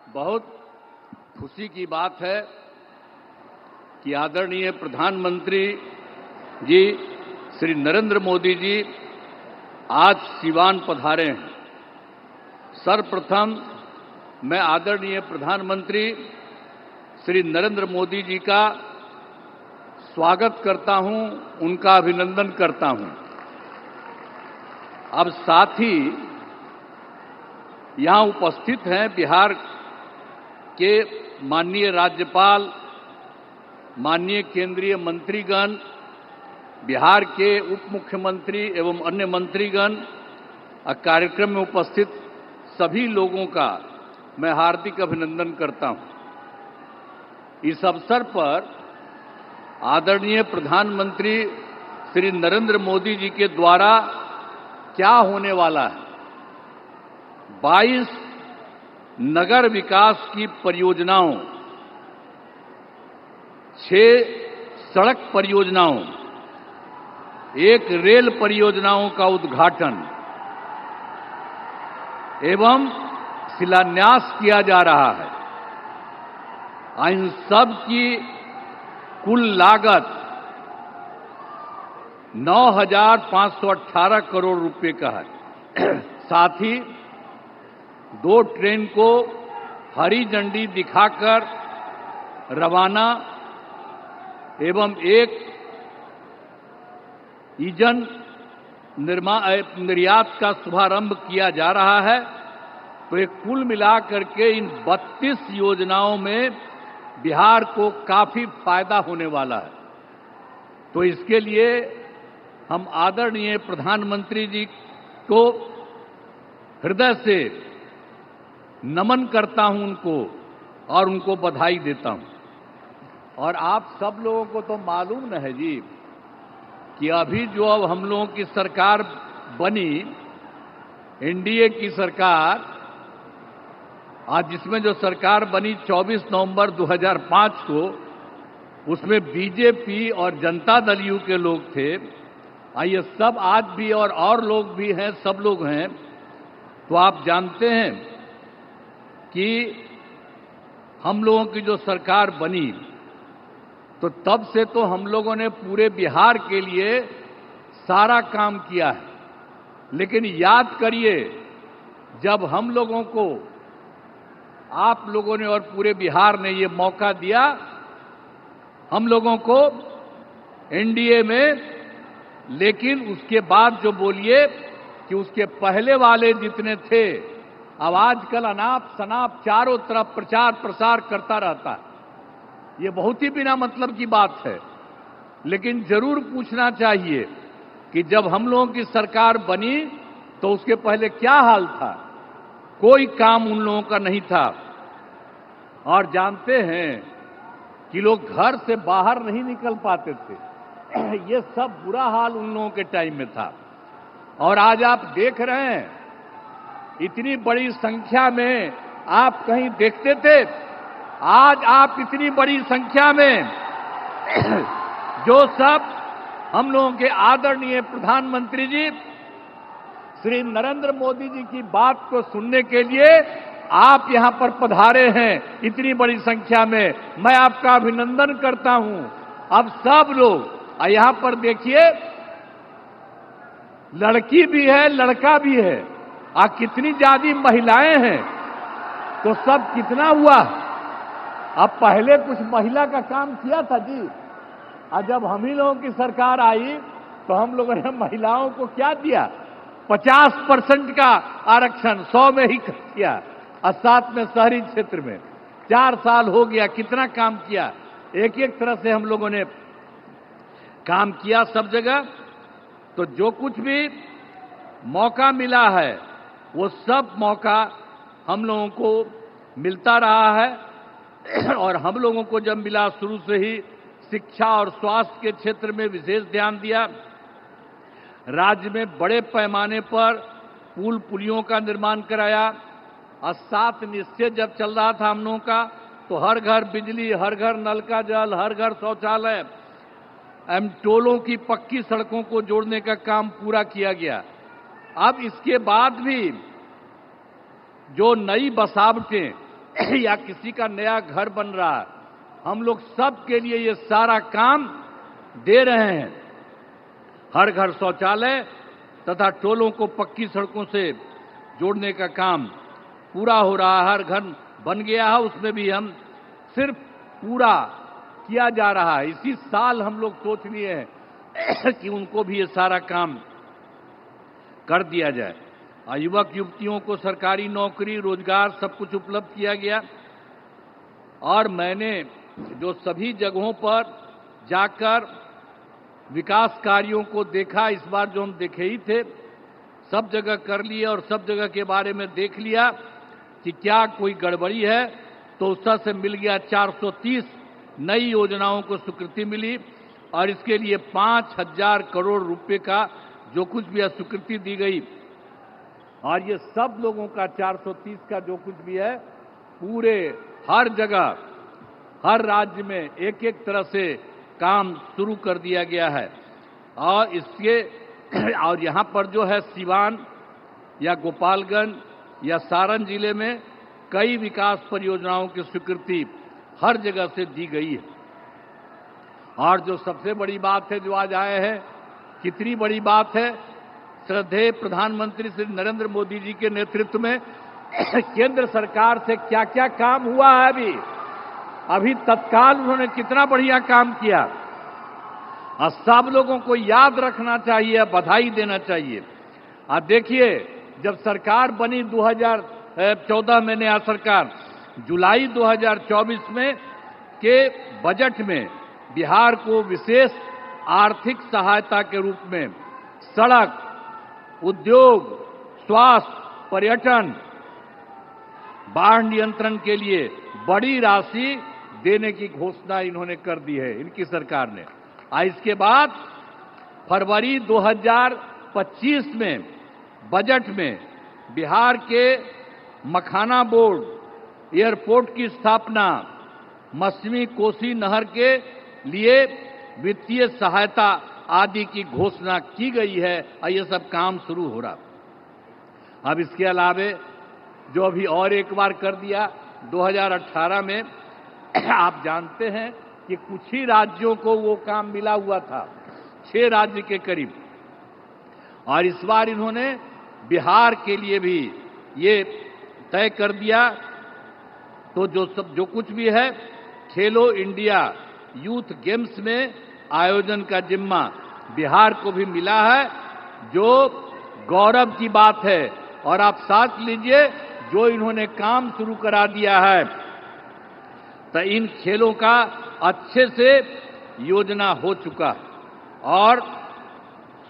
बहुत खुशी की बात है कि आदरणीय प्रधानमंत्री जी श्री नरेंद्र मोदी जी आज सीवान पधारे हैं। सर्वप्रथम मैं आदरणीय प्रधानमंत्री श्री नरेंद्र मोदी जी का स्वागत करता हूं, उनका अभिनंदन करता हूं। अब साथ ही यहां उपस्थित हैं बिहार के माननीय राज्यपाल, माननीय केंद्रीय मंत्रीगण, बिहार के उप मुख्यमंत्री एवं अन्य मंत्रीगण, कार्यक्रम में उपस्थित सभी लोगों का मैं हार्दिक अभिनंदन करता हूं। इस अवसर पर आदरणीय प्रधानमंत्री श्री नरेंद्र मोदी जी के द्वारा क्या होने वाला है, 22 नगर विकास की परियोजनाओं, 6 सड़क परियोजनाओं, 1 रेल परियोजनाओं का उद्घाटन एवं शिलान्यास किया जा रहा है। इन सब की कुल लागत 9,518 करोड़ रुपए का है। साथ ही 2 ट्रेन को हरी झंडी दिखाकर रवाना एवं 1 ईंधन निर्यात का शुभारंभ किया जा रहा है। तो ये कुल मिलाकर के इन 32 योजनाओं में बिहार को काफी फायदा होने वाला है। तो इसके लिए हम आदरणीय प्रधानमंत्री जी को हृदय से नमन करता हूं उनको और उनको बधाई देता हूं। और आप सब लोगों को तो मालूम न है जी कि अभी जो अब हम लोगों की सरकार बनी, एनडीए की सरकार, आज जिसमें जो सरकार बनी 24 नवंबर 2005 को, उसमें बीजेपी और जनता दल यू के लोग थे। ये सब आज भी और लोग भी हैं, सब लोग हैं। तो आप जानते हैं कि हम लोगों की जो सरकार बनी तो तब से तो हम लोगों ने पूरे बिहार के लिए सारा काम किया है। लेकिन याद करिए, जब हम लोगों को, आप लोगों ने और पूरे बिहार ने ये मौका दिया, हम लोगों को एनडीए में, लेकिन उसके बाद जो बोलिए कि उसके पहले वाले जितने थे, अब आजकल अनाप शनाप चारों तरफ प्रचार प्रसार करता रहता है। ये बहुत ही बिना मतलब की बात है। लेकिन जरूर पूछना चाहिए कि जब हम लोगों की सरकार बनी तो उसके पहले क्या हाल था। कोई काम उन लोगों का नहीं था। और जानते हैं कि लोग घर से बाहर नहीं निकल पाते थे। ये सब बुरा हाल उन लोगों के टाइम में था। और आज आप देख रहे हैं, इतनी बड़ी संख्या में आप कहीं देखते थे? आज आप इतनी बड़ी संख्या में जो सब हम लोगों के आदरणीय प्रधानमंत्री जी श्री नरेंद्र मोदी जी की बात को सुनने के लिए आप यहां पर पधारे हैं, इतनी बड़ी संख्या में, मैं आपका अभिनंदन करता हूं। अब सब लोग यहां पर देखिए, लड़की भी है, लड़का भी है, कितनी ज्यादा महिलाएं हैं। तो सब कितना हुआ। अब पहले कुछ महिला का काम किया था जी। जब हम ही लोगों की सरकार आई तो हम लोगों ने महिलाओं को क्या दिया, 50% का आरक्षण 100 में ही किया। और साथ में शहरी क्षेत्र में 4 साल हो गया, कितना काम किया। एक एक तरह से हम लोगों ने काम किया सब जगह। तो जो कुछ भी मौका मिला है वो सब मौका हम लोगों को मिलता रहा है। और हम लोगों को जब मिला, शुरू से ही शिक्षा और स्वास्थ्य के क्षेत्र में विशेष ध्यान दिया। राज्य में बड़े पैमाने पर पुल पुलियों का निर्माण कराया। और 7 निश्चय जब चल रहा था हम लोगों का, तो हर घर बिजली, हर घर नल का जल, हर घर शौचालय, टोलों की पक्की सड़कों को जोड़ने का काम पूरा किया गया। अब इसके बाद भी जो नई बसावटें या किसी का नया घर बन रहा है, हम लोग सब के लिए ये सारा काम दे रहे हैं। हर घर शौचालय तथा टोलों को पक्की सड़कों से जोड़ने का काम पूरा हो रहा है। हर घर बन गया है, उसमें भी हम सिर्फ पूरा किया जा रहा है। इसी साल हम लोग सोच लिए हैं कि उनको भी ये सारा काम कर दिया जाए। युवक युवतियों को सरकारी नौकरी, रोजगार सब कुछ उपलब्ध किया गया। और मैंने जो सभी जगहों पर जाकर विकास कार्यों को देखा, इस बार जो हम देखे ही थे, सब जगह कर लिए और सब जगह के बारे में देख लिया कि क्या कोई गड़बड़ी है, तो उससे से मिल गया 430 नई योजनाओं को स्वीकृति मिली और इसके लिए 5,000 करोड़ रुपए का जो कुछ भी स्वीकृति दी गई। और ये सब लोगों का 430 का जो कुछ भी है, पूरे हर जगह हर राज्य में एक एक तरह से काम शुरू कर दिया गया है। और इसके और यहाँ पर जो है सिवान या गोपालगंज या सारण जिले में कई विकास परियोजनाओं की स्वीकृति हर जगह से दी गई है। और जो सबसे बड़ी बात है जो आज आए हैं, कितनी बड़ी बात है, श्रद्धेय प्रधानमंत्री श्री नरेंद्र मोदी जी के नेतृत्व में केंद्र सरकार से क्या क्या काम हुआ है। अभी तत्काल उन्होंने कितना बढ़िया काम किया और सब लोगों को याद रखना चाहिए, बधाई देना चाहिए। आप देखिए, जब सरकार बनी 2014 में नया सरकार, जुलाई 2024 में के बजट में बिहार को विशेष आर्थिक सहायता के रूप में सड़क, उद्योग, स्वास्थ्य, पर्यटन, बाढ़ नियंत्रण के लिए बड़ी राशि देने की घोषणा इन्होंने कर दी है, इनकी सरकार ने। इसके बाद फरवरी 2025 में बजट में बिहार के मखाना बोर्ड, एयरपोर्ट की स्थापना, मछली कोसी नहर के लिए वित्तीय सहायता आदि की घोषणा की गई है और ये सब काम शुरू हो रहा। अब इसके अलावे जो अभी और एक बार कर दिया 2018 में, आप जानते हैं कि कुछ ही राज्यों को वो काम मिला हुआ था, 6 राज्य के करीब, और इस बार इन्होंने बिहार के लिए भी ये तय कर दिया। तो जो कुछ भी है, खेलो इंडिया यूथ गेम्स में आयोजन का जिम्मा बिहार को भी मिला है, जो गौरव की बात है। और आप साथ लीजिए, जो इन्होंने काम शुरू करा दिया है, तो इन खेलों का अच्छे से योजना हो चुका है। और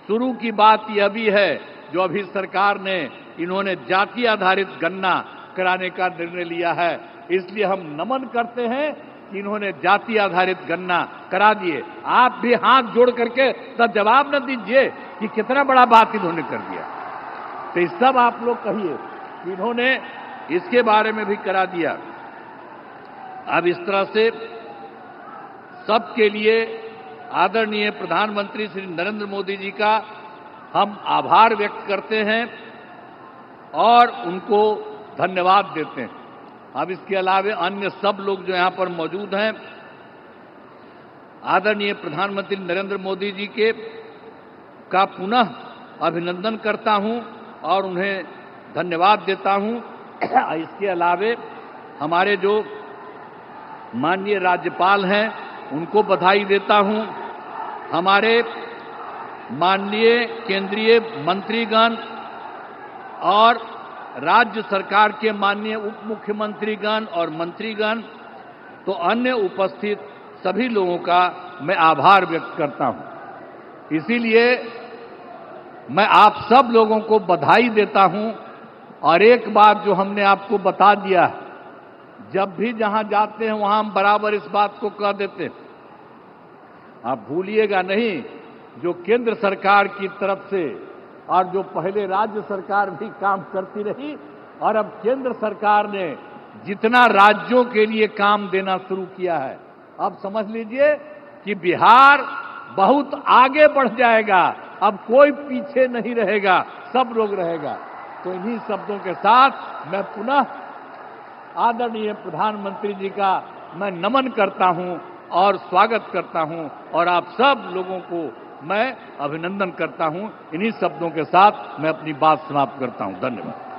शुरू की बात यह भी है, जो अभी सरकार ने इन्होंने जाति आधारित गणना कराने का निर्णय लिया है, इसलिए हम नमन करते हैं कि इन्होंने जाति आधारित गणना करा दिए। आप भी हाथ जोड़ करके तब जवाब न दीजिए कि कितना बड़ा बात इन्होंने कर दिया। तो इस सब आप लोग कहिए कि इन्होंने इसके बारे में भी करा दिया। अब इस तरह से सबके लिए आदरणीय प्रधानमंत्री श्री नरेंद्र मोदी जी का हम आभार व्यक्त करते हैं और उनको धन्यवाद देते हैं। अब इसके अलावे अन्य सब लोग जो यहाँ पर मौजूद हैं, आदरणीय प्रधानमंत्री नरेंद्र मोदी जी का पुनः अभिनंदन करता हूं और उन्हें धन्यवाद देता हूं। इसके अलावे हमारे जो माननीय राज्यपाल हैं, उनको बधाई देता हूं। हमारे माननीय केंद्रीय मंत्रीगण और राज्य सरकार के माननीय उप मुख्यमंत्रीगण और मंत्रीगण, तो अन्य उपस्थित सभी लोगों का मैं आभार व्यक्त करता हूं। इसीलिए मैं आप सब लोगों को बधाई देता हूं। और एक बात जो हमने आपको बता दिया है, जब भी जहां जाते हैं वहां हम बराबर इस बात को कह देते हैं, आप भूलिएगा नहीं, जो केंद्र सरकार की तरफ से और जो पहले राज्य सरकार भी काम करती रही, और अब केंद्र सरकार ने जितना राज्यों के लिए काम देना शुरू किया है, अब समझ लीजिए कि बिहार बहुत आगे बढ़ जाएगा अब कोई पीछे नहीं रहेगा, सब लोग रहेगा। तो इन्हीं शब्दों के साथ मैं पुनः आदरणीय प्रधानमंत्री जी का मैं नमन करता हूं और स्वागत करता हूं और आप सब लोगों को मैं अभिनंदन करता हूं। इन्हीं शब्दों के साथ मैं अपनी बात समाप्त करता हूं। धन्यवाद।